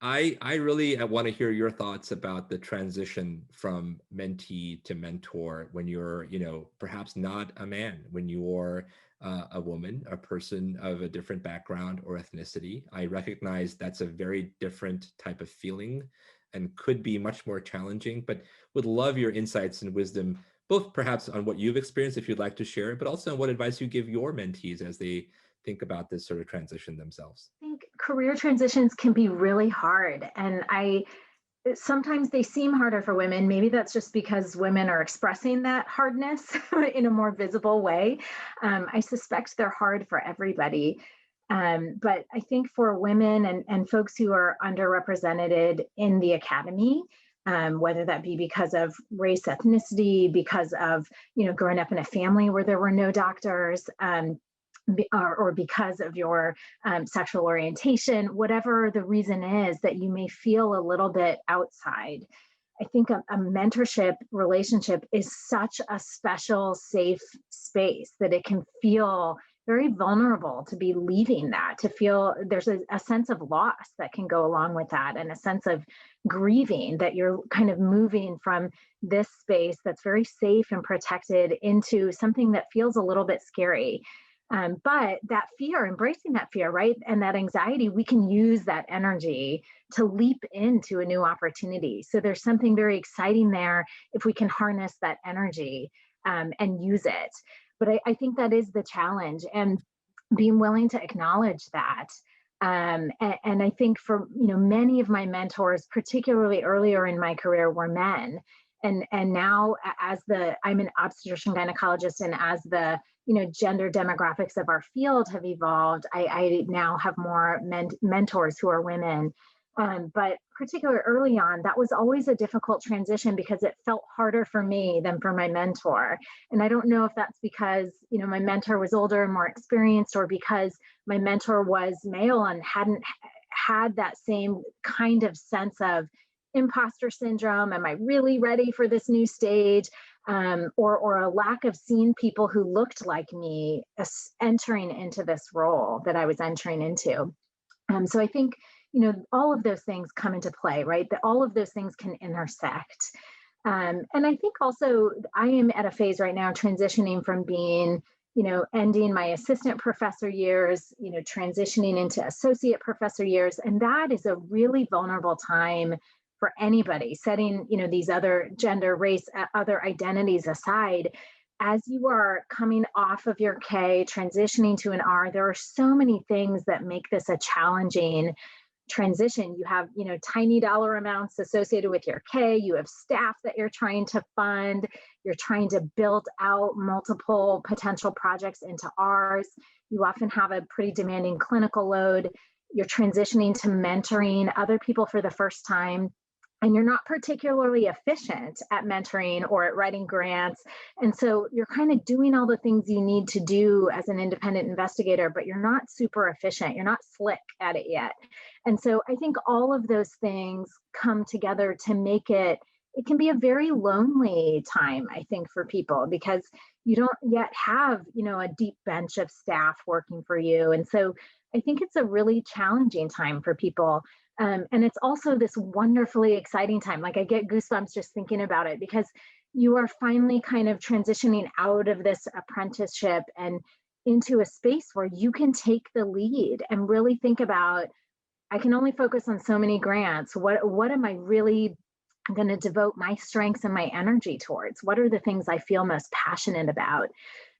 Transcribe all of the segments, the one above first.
I really want to hear your thoughts about the transition from mentee to mentor when you're, perhaps not a man, when you're a woman, a person of a different background or ethnicity. I recognize that's a very different type of feeling and could be much more challenging, but would love your insights and wisdom, both perhaps on what you've experienced, if you'd like to share it, but also on what advice you give your mentees as they think about this sort of transition themselves. I think career transitions can be really hard. And I sometimes they seem harder for women. Maybe that's just because women are expressing that hardness in a more visible way. I suspect they're hard for everybody. But I think for women and folks who are underrepresented in the academy, whether that be because of race, ethnicity, because of growing up in a family where there were no doctors, or because of your sexual orientation, whatever the reason is that you may feel a little bit outside. I think a mentorship relationship is such a special, safe space that it can feel very vulnerable to be leaving that, to feel there's a sense of loss that can go along with that, and a sense of grieving that you're kind of moving from this space that's very safe and protected into something that feels a little bit scary. But that fear, embracing that fear, right, and that anxiety, we can use that energy to leap into a new opportunity. So there's something very exciting there if we can harness that energy and use it. But I think that is the challenge, and being willing to acknowledge that. And I think for many of my mentors, particularly earlier in my career, were men. And now I'm an obstetrician gynecologist, and as the gender demographics of our field have evolved, I now have more mentors who are women. But particularly early on, that was always a difficult transition because it felt harder for me than for my mentor. And I don't know if that's because my mentor was older and more experienced, or because my mentor was male and hadn't had that same kind of sense of imposter syndrome. Am I really ready for this new stage? Or a lack of seeing people who looked like me entering into this role that I was entering into. So I think, all of those things come into play, right? That all of those things can intersect. And I think also I am at a phase right now transitioning from being, ending my assistant professor years, transitioning into associate professor years. And that is a really vulnerable time for anybody, setting these other gender, race, other identities aside. As you are coming off of your K, transitioning to an R, there are so many things that make this a challenging transition. You have tiny dollar amounts associated with your K, you have staff that you're trying to fund, you're trying to build out multiple potential projects into Rs, you often have a pretty demanding clinical load, you're transitioning to mentoring other people for the first time, and you're not particularly efficient at mentoring or at writing grants. And so you're kind of doing all the things you need to do as an independent investigator, but you're not super efficient. You're not slick at it yet. And so I think all of those things come together to make it can be a very lonely time, I think, for people, because you don't yet have, a deep bench of staff working for you. And so I think it's a really challenging time for people. And it's also this wonderfully exciting time. Like, I get goosebumps just thinking about it, because you are finally kind of transitioning out of this apprenticeship and into a space where you can take the lead and really think about, I can only focus on so many grants. What am I really going to devote my strengths and my energy towards? What are the things I feel most passionate about?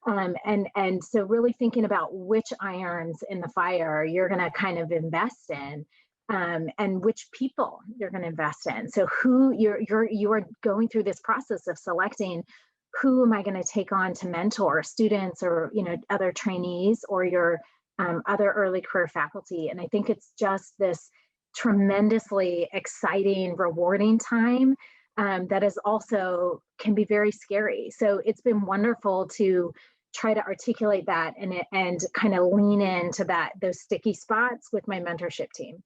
And so really thinking about which irons in the fire you're going to kind of invest in. And which people you're going to invest in. So who you are going through this process of selecting, who am I going to take on to mentor students or other trainees or your other early career faculty. And I think it's just this tremendously exciting, rewarding time that is also can be very scary. So it's been wonderful to try to articulate that and kind of lean into those sticky spots with my mentorship team.